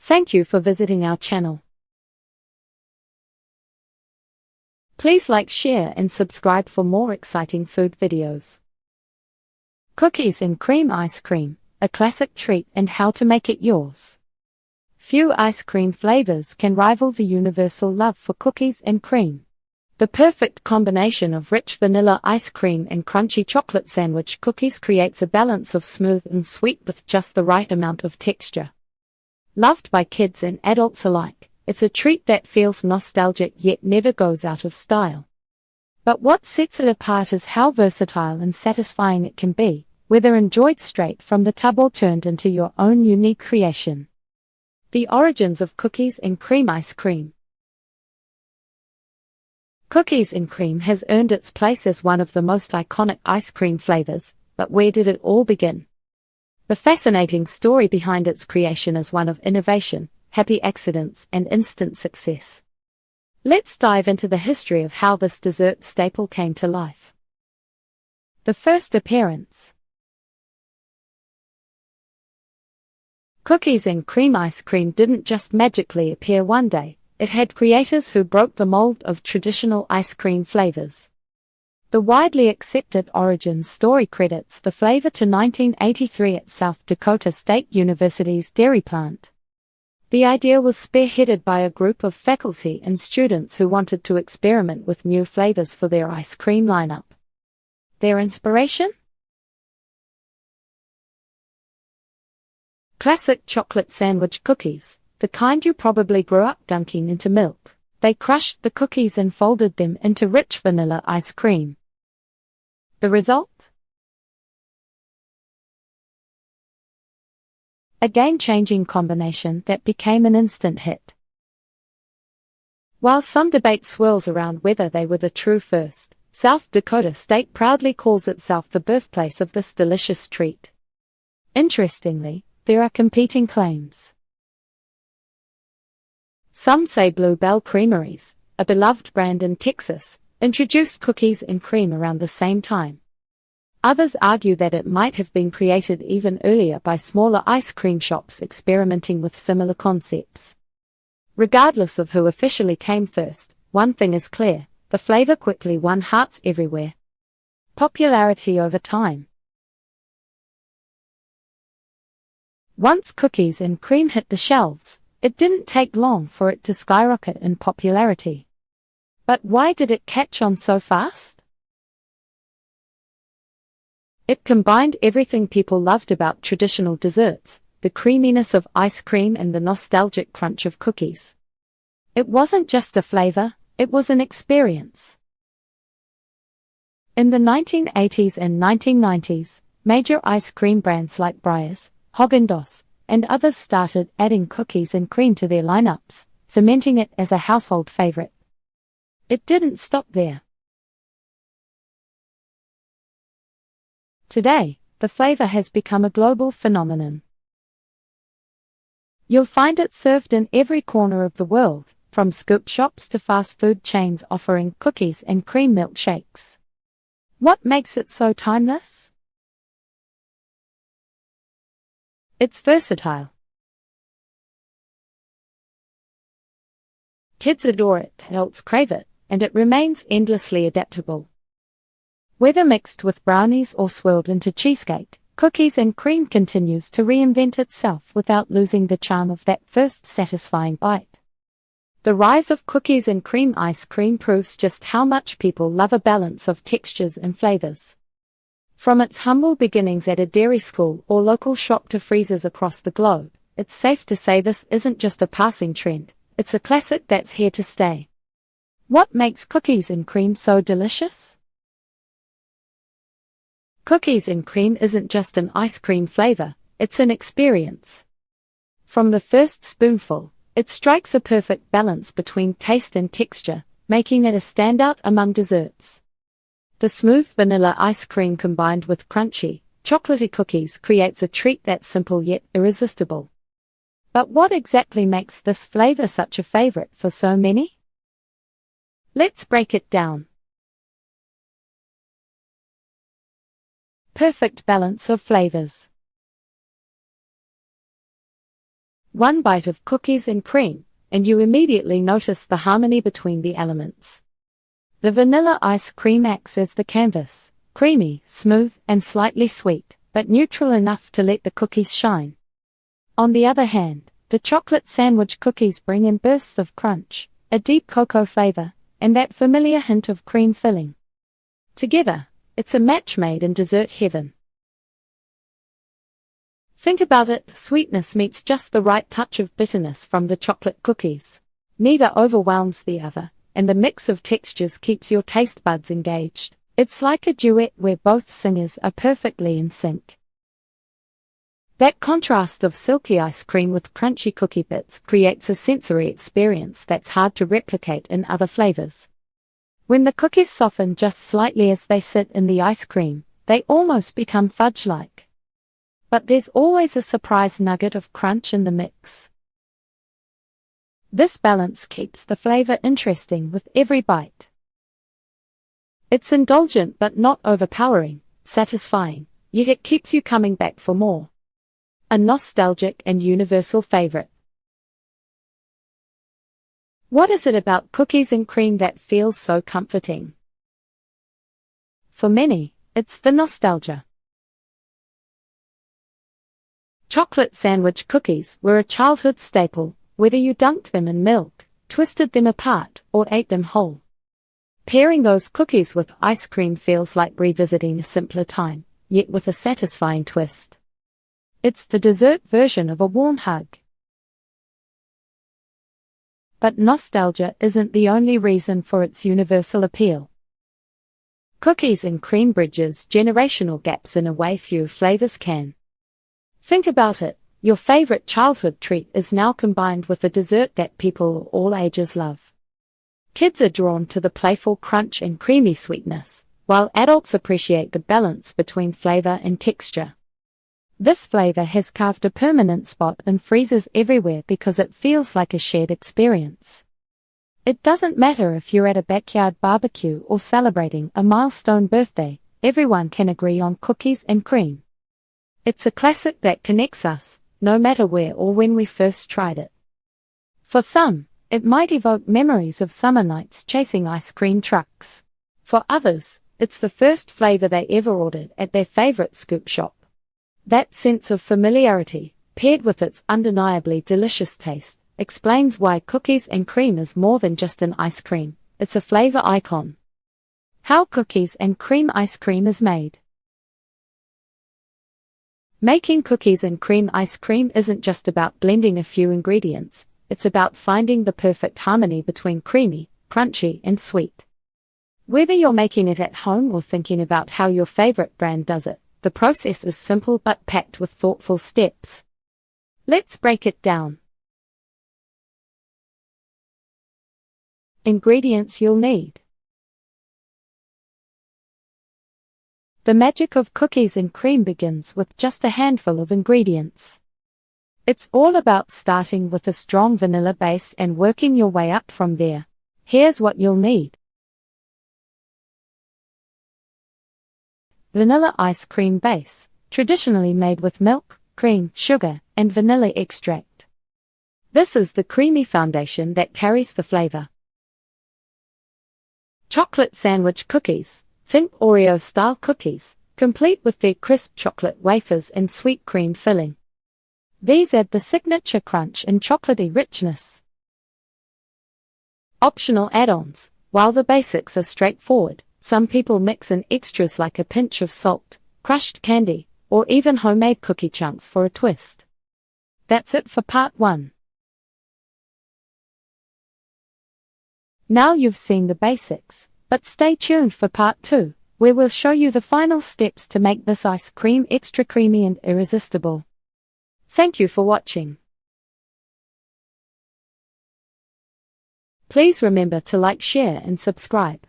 Thank you for visiting our channel. Please like, share and subscribe for more exciting food videos. Cookies and cream ice cream, a classic treat and how to make it yours. Few ice cream flavors can rival the universal love for cookies and cream. The perfect combination of rich vanilla ice cream and crunchy chocolate sandwich cookies creates a balance of smooth and sweet with just the right amount of texture. Loved by kids and adults alike, it's a treat that feels nostalgic yet never goes out of style. But what sets it apart is how versatile and satisfying it can be, whether enjoyed straight from the tub or turned into your own unique creation. The origins of cookies and cream ice cream. Cookies and cream has earned its place as one of the most iconic ice cream flavors, but where did it all begin? The fascinating story behind its creation is one of innovation, happy accidents, and instant success. Let's dive into the history of how this dessert staple came to life. The first appearance. Cookies and cream ice cream didn't just magically appear one day, it had creators who broke the mold of traditional ice cream flavors. The widely accepted origin story credits the flavor to 1983 at South Dakota State University's dairy plant. The idea was spearheaded by a group of faculty and students who wanted to experiment with new flavors for their ice cream lineup. Their inspiration? Classic chocolate sandwich cookies, the kind you probably grew up dunking into milk. They crushed the cookies and folded them into rich vanilla ice cream. The result? A game-changing combination that became an instant hit. While some debate swirls around whether they were the true first, South Dakota State proudly calls itself the birthplace of this delicious treat. Interestingly, there are competing claims. Some say Blue Bell Creameries, a beloved brand in Texas, introduced cookies and cream around the same time. Others argue that it might have been created even earlier by smaller ice cream shops experimenting with similar concepts. Regardless of who officially came first, one thing is clear, the flavor quickly won hearts everywhere. Popularity over time. Once cookies and cream hit the shelves, it didn't take long for it to skyrocket in popularity. But why did it catch on so fast? It combined everything people loved about traditional desserts, the creaminess of ice cream and the nostalgic crunch of cookies. It wasn't just a flavor, it was an experience. In the 1980s and 1990s, major ice cream brands like Breyers, Häagen-Dazs, and others started adding cookies and cream to their lineups, cementing it as a household favorite. It didn't stop there. Today, the flavor has become a global phenomenon. You'll find it served in every corner of the world, from scoop shops to fast food chains offering cookies and cream milkshakes. What makes it so timeless? It's versatile. Kids adore it, adults crave it, and it remains endlessly adaptable. Whether mixed with brownies or swirled into cheesecake, cookies and cream continues to reinvent itself without losing the charm of that first satisfying bite. The rise of cookies and cream ice cream proves just how much people love a balance of textures and flavors. From its humble beginnings at a dairy school or local shop to freezers across the globe, it's safe to say this isn't just a passing trend, it's a classic that's here to stay. What makes cookies and cream so delicious? Cookies and cream isn't just an ice cream flavor, it's an experience. From the first spoonful, it strikes a perfect balance between taste and texture, making it a standout among desserts. The smooth vanilla ice cream combined with crunchy, chocolatey cookies creates a treat that's simple yet irresistible. But what exactly makes this flavor such a favorite for so many? Let's break it down. Perfect balance of flavors. One bite of cookies and cream, and you immediately notice the harmony between the elements. The vanilla ice cream acts as the canvas, creamy, smooth, and slightly sweet, but neutral enough to let the cookies shine. On the other hand, the chocolate sandwich cookies bring in bursts of crunch, a deep cocoa flavor, and that familiar hint of cream filling. Together, it's a match made in dessert heaven. Think about it, the sweetness meets just the right touch of bitterness from the chocolate cookies. Neither overwhelms the other, and the mix of textures keeps your taste buds engaged. It's like a duet where both singers are perfectly in sync. That contrast of silky ice cream with crunchy cookie bits creates a sensory experience that's hard to replicate in other flavors. When the cookies soften just slightly as they sit in the ice cream, they almost become fudge-like. But there's always a surprise nugget of crunch in the mix. This balance keeps the flavor interesting with every bite. It's indulgent but not overpowering, satisfying, yet it keeps you coming back for more. A nostalgic and universal favorite. What is it about cookies and cream that feels so comforting? For many, it's the nostalgia. Chocolate sandwich cookies were a childhood staple, whether you dunked them in milk, twisted them apart, or ate them whole. Pairing those cookies with ice cream feels like revisiting a simpler time, yet with a satisfying twist. It's the dessert version of a warm hug. But nostalgia isn't the only reason for its universal appeal. Cookies and cream bridges generational gaps in a way few flavors can. Think about it, your favorite childhood treat is now combined with a dessert that people of all ages love. Kids are drawn to the playful crunch and creamy sweetness, while adults appreciate the balance between flavor and texture. This flavor has carved a permanent spot in freezers everywhere because it feels like a shared experience. It doesn't matter if you're at a backyard barbecue or celebrating a milestone birthday, everyone can agree on cookies and cream. It's a classic that connects us, no matter where or when we first tried it. For some, it might evoke memories of summer nights chasing ice cream trucks. For others, it's the first flavor they ever ordered at their favorite scoop shop. That sense of familiarity, paired with its undeniably delicious taste, explains why cookies and cream is more than just an ice cream, it's a flavor icon. How cookies and cream ice cream is made. Making cookies and cream ice cream isn't just about blending a few ingredients, it's about finding the perfect harmony between creamy, crunchy, and sweet. Whether you're making it at home or thinking about how your favorite brand does it, the process is simple but packed with thoughtful steps. Let's break it down. Ingredients you'll need. The magic of cookies and cream begins with just a handful of ingredients. It's all about starting with a strong vanilla base and working your way up from there. Here's what you'll need. Vanilla ice cream base, traditionally made with milk, cream, sugar, and vanilla extract. This is the creamy foundation that carries the flavor. Chocolate sandwich cookies, think Oreo-style cookies, complete with their crisp chocolate wafers and sweet cream filling. These add the signature crunch and chocolatey richness. Optional add-ons, while the basics are straightforward, some people mix in extras like a pinch of salt, crushed candy, or even homemade cookie chunks for a twist. That's it for part 1. Now you've seen the basics, but stay tuned for part 2, where we'll show you the final steps to make this ice cream extra creamy and irresistible. Thank you for watching. Please remember to like, share, and subscribe.